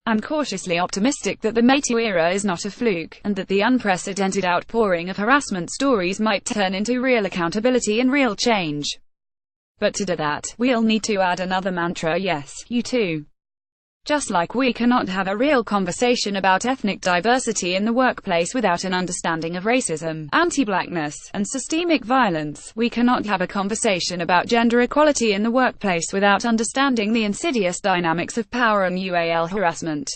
I'm cautiously optimistic that the MeToo era is not a fluke, and that the unprecedented outpouring of harassment stories might turn into real accountability and real change. But to do that, we'll need to add another mantra: yes, you too. Just like we cannot have a real conversation about ethnic diversity in the workplace without an understanding of racism, anti-blackness, and systemic violence, we cannot have a conversation about gender equality in the workplace without understanding the insidious dynamics of power and harassment.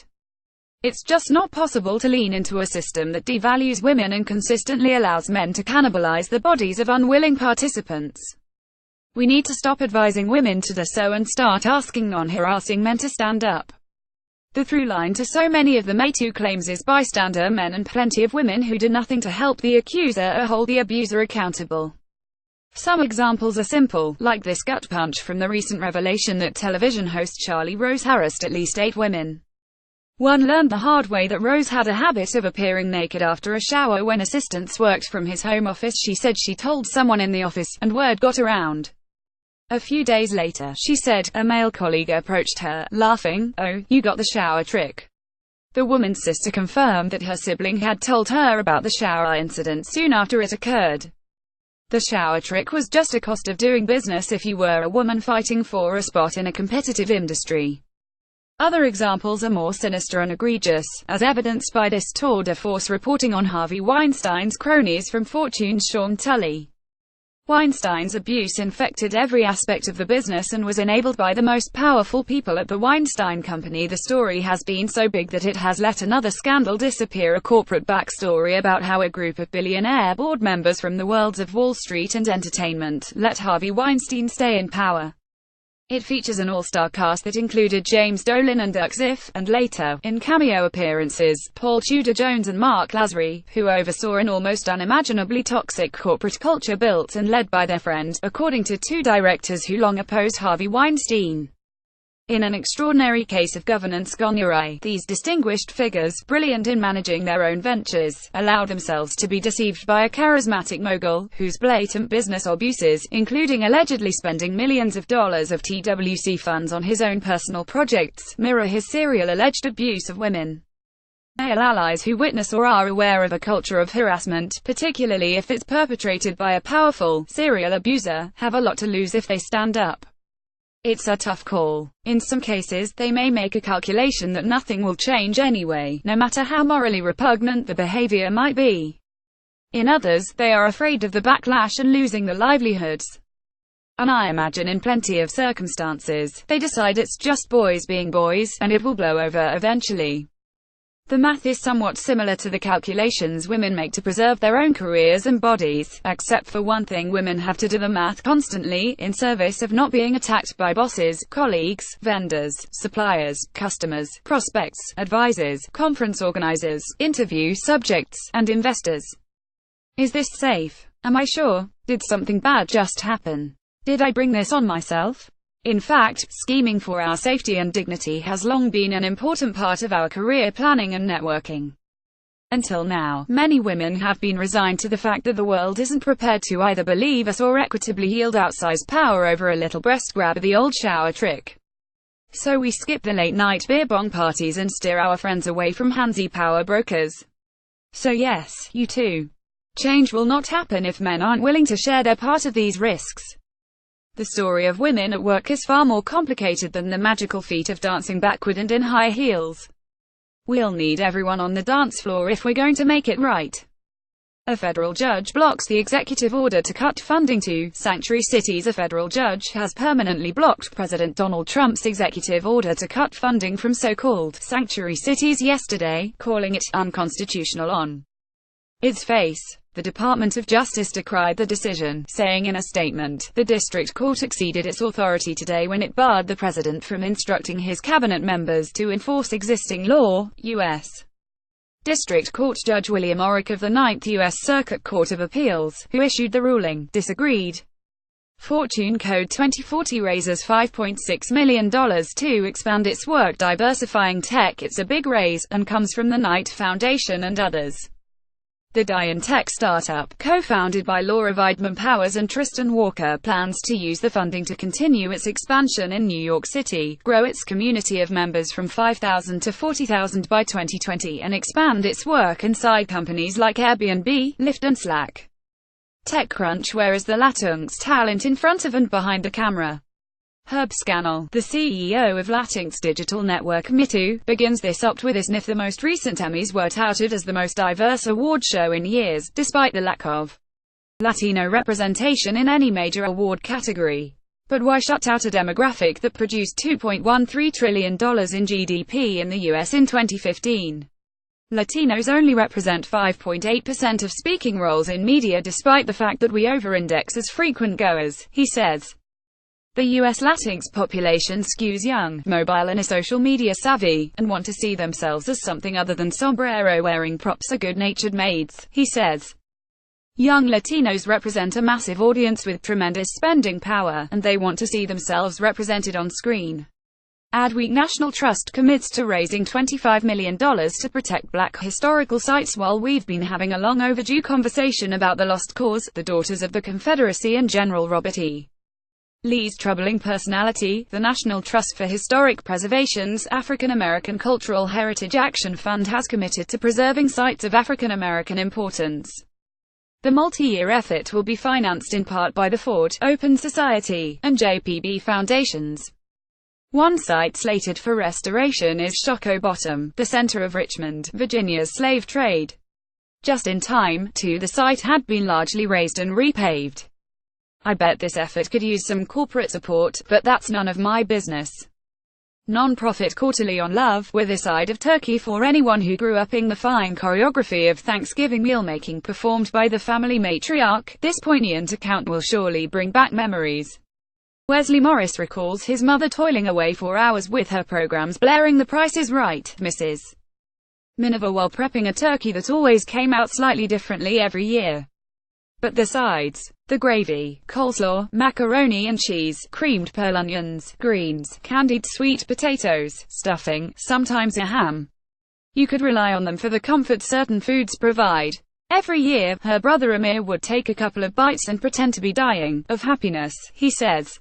It's just not possible to lean into a system that devalues women and consistently allows men to cannibalize the bodies of unwilling participants. We need to stop advising women to do so and start asking non-harassing men to stand up. The through line to so many of the MeToo claims is bystander men and plenty of women who do nothing to help the accuser or hold the abuser accountable. Some examples are simple, like this gut punch from the recent revelation that television host Charlie Rose harassed at least 8 women. One learned the hard way that Rose had a habit of appearing naked after a shower when assistants worked from his home office. She said she told someone in the office, and word got around. A few days later, she said, a male colleague approached her, laughing, "Oh, you got the shower trick." The woman's sister confirmed that her sibling had told her about the shower incident soon after it occurred. The shower trick was just a cost of doing business if you were a woman fighting for a spot in a competitive industry. Other examples are more sinister and egregious, as evidenced by this tour de force reporting on Harvey Weinstein's cronies from Fortune's Sean Tully. Weinstein's abuse infected every aspect of the business and was enabled by the most powerful people at the Weinstein Company. The story has been so big that it has let another scandal disappear, a corporate backstory about how a group of billionaire board members from the worlds of Wall Street and entertainment let Harvey Weinstein stay in power. It features an all-star cast that included James Dolan and Dirk Ziff, and later, in cameo appearances, Paul Tudor Jones and Mark Lazary, who oversaw an almost unimaginably toxic corporate culture built and led by their friend, according to 2 directors who long opposed Harvey Weinstein. In an extraordinary case of governance gone awry, these distinguished figures, brilliant in managing their own ventures, allowed themselves to be deceived by a charismatic mogul, whose blatant business abuses, including allegedly spending millions of dollars of TWC funds on his own personal projects, mirror his serial alleged abuse of women. Male allies who witness or are aware of a culture of harassment, particularly if it's perpetrated by a powerful, serial abuser, have a lot to lose if they stand up. It's a tough call. In some cases, they may make a calculation that nothing will change anyway, no matter how morally repugnant the behavior might be. In others, they are afraid of the backlash and losing their livelihoods. And I imagine in plenty of circumstances, they decide it's just boys being boys, and it will blow over eventually. The math is somewhat similar to the calculations women make to preserve their own careers and bodies, except for one thing: women have to do the math constantly, in service of not being attacked by bosses, colleagues, vendors, suppliers, customers, prospects, advisors, conference organizers, interview subjects, and investors. Is this safe? Am I sure? Did something bad just happen? Did I bring this on myself? In fact, scheming for our safety and dignity has long been an important part of our career planning and networking. Until now, many women have been resigned to the fact that the world isn't prepared to either believe us or equitably yield outsized power over a little breast grab or the old shower trick. So we skip the late-night beer bong parties and steer our friends away from handsy power brokers. So yes, you too. Change will not happen if men aren't willing to share their part of these risks. The story of women at work is far more complicated than the magical feat of dancing backward and in high heels. We'll need everyone on the dance floor if we're going to make it right. A federal judge blocks the executive order to cut funding to sanctuary cities. A federal judge has permanently blocked President Donald Trump's executive order to cut funding from so-called sanctuary cities yesterday, calling it unconstitutional on its face. The Department of Justice decried the decision, saying in a statement, the district court exceeded its authority today when it barred the president from instructing his cabinet members to enforce existing law. U.S. District Court Judge William Orrick of the 9th U.S. Circuit Court of Appeals, who issued the ruling, disagreed. Fortune Code 2040 raises $5.6 million to expand its work diversifying tech. It's a big raise, and comes from the Knight Foundation and others. The Dian tech startup, co-founded by Laura Weidman Powers and Tristan Walker, plans to use the funding to continue its expansion in New York City, grow its community of members from 5,000 to 40,000 by 2020, and expand its work inside companies like Airbnb, Lyft and Slack. TechCrunch, where is the Latinx talent in front of and behind the camera? Herb Scannell, the CEO of Latinx digital network MeToo, begins this opt with this. The most recent Emmys were touted as the most diverse award show in years, despite the lack of Latino representation in any major award category. But why shut out a demographic that produced $2.13 trillion in GDP in the US in 2015? Latinos only represent 5.8% of speaking roles in media, despite the fact that we over-index as frequent goers, he says. The U.S. Latinx population skews young, mobile and is social media savvy, and want to see themselves as something other than sombrero-wearing props or good-natured maids, he says. Young Latinos represent a massive audience with tremendous spending power, and they want to see themselves represented on screen. Adweek National Trust commits to raising $25 million to protect Black historical sites. While we've been having a long overdue conversation about the lost cause, the Daughters of the Confederacy and General Robert E. Lee's troubling personality, the National Trust for Historic Preservation's African American Cultural Heritage Action Fund has committed to preserving sites of African American importance. The multi-year effort will be financed in part by the Ford, Open Society, and JPB foundations. One site slated for restoration is Shockoe Bottom, the center of Richmond, Virginia's slave trade. Just in time, too, the site had been largely razed and repaved. I bet this effort could use some corporate support, but that's none of my business. Non-profit Quarterly on Love, with a side of turkey for anyone who grew up in the fine choreography of Thanksgiving meal-making performed by the family matriarch. This poignant account will surely bring back memories. Wesley Morris recalls his mother toiling away for hours with her programs blaring The Price is Right, Mrs. Miniver, while prepping a turkey that always came out slightly differently every year. But the sides, the gravy, coleslaw, macaroni and cheese, creamed pearl onions, greens, candied sweet potatoes, stuffing, sometimes a ham. You could rely on them for the comfort certain foods provide. Every year, her brother Amir would take a couple of bites and pretend to be dying of happiness, he says.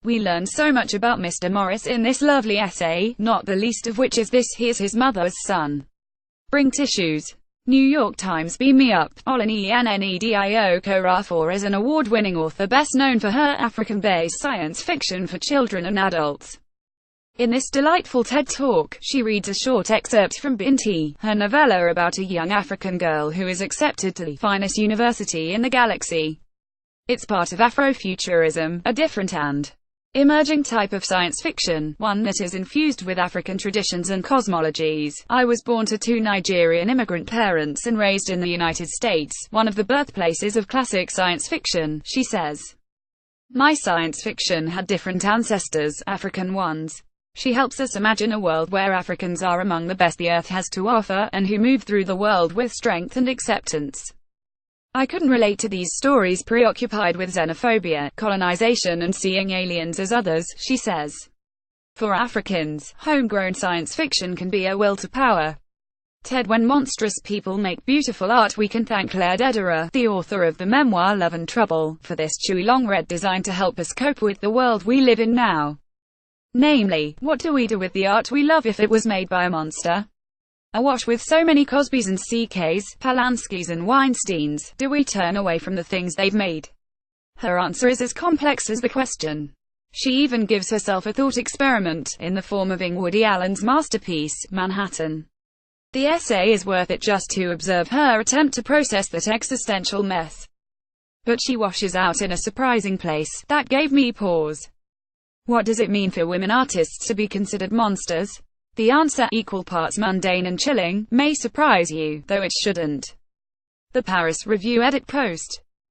We learned so much about Mr. Morris in this lovely essay, not the least of which is this: he is his mother's son. Bring tissues. New York Times. Beam me up. Olaniyi Okorafor is an award-winning author best known for her African-based science fiction for children and adults. In this delightful TED Talk, she reads a short excerpt from Binti, her novella about a young African girl who is accepted to the finest university in the galaxy. It's part of Afrofuturism, a different and emerging type of science fiction, one that is infused with African traditions and cosmologies. I was born to two Nigerian immigrant parents and raised in the United States, one of the birthplaces of classic science fiction, she says. My science fiction had different ancestors, African ones. She helps us imagine a world where Africans are among the best the earth has to offer, and who move through the world with strength and acceptance. I couldn't relate to these stories preoccupied with xenophobia, colonization and seeing aliens as others, she says. For Africans, homegrown science fiction can be a will to power. TED. When monstrous people make beautiful art, we can thank Claire Dedera, the author of the memoir Love and Trouble, for this chewy long read designed to help us cope with the world we live in now. Namely, what do we do with the art we love if it was made by a monster? Awash with so many Cosbys and CKs, Polanskis and Weinsteins, do we turn away from the things they've made? Her answer is as complex as the question. She even gives herself a thought experiment, in the form of Woody Allen's masterpiece, Manhattan. The essay is worth it just to observe her attempt to process that existential mess. But she washes out in a surprising place, that gave me pause. What does it mean for women artists to be considered monsters? The answer, equal parts mundane and chilling, may surprise you, though it shouldn't. The Paris Review edit post.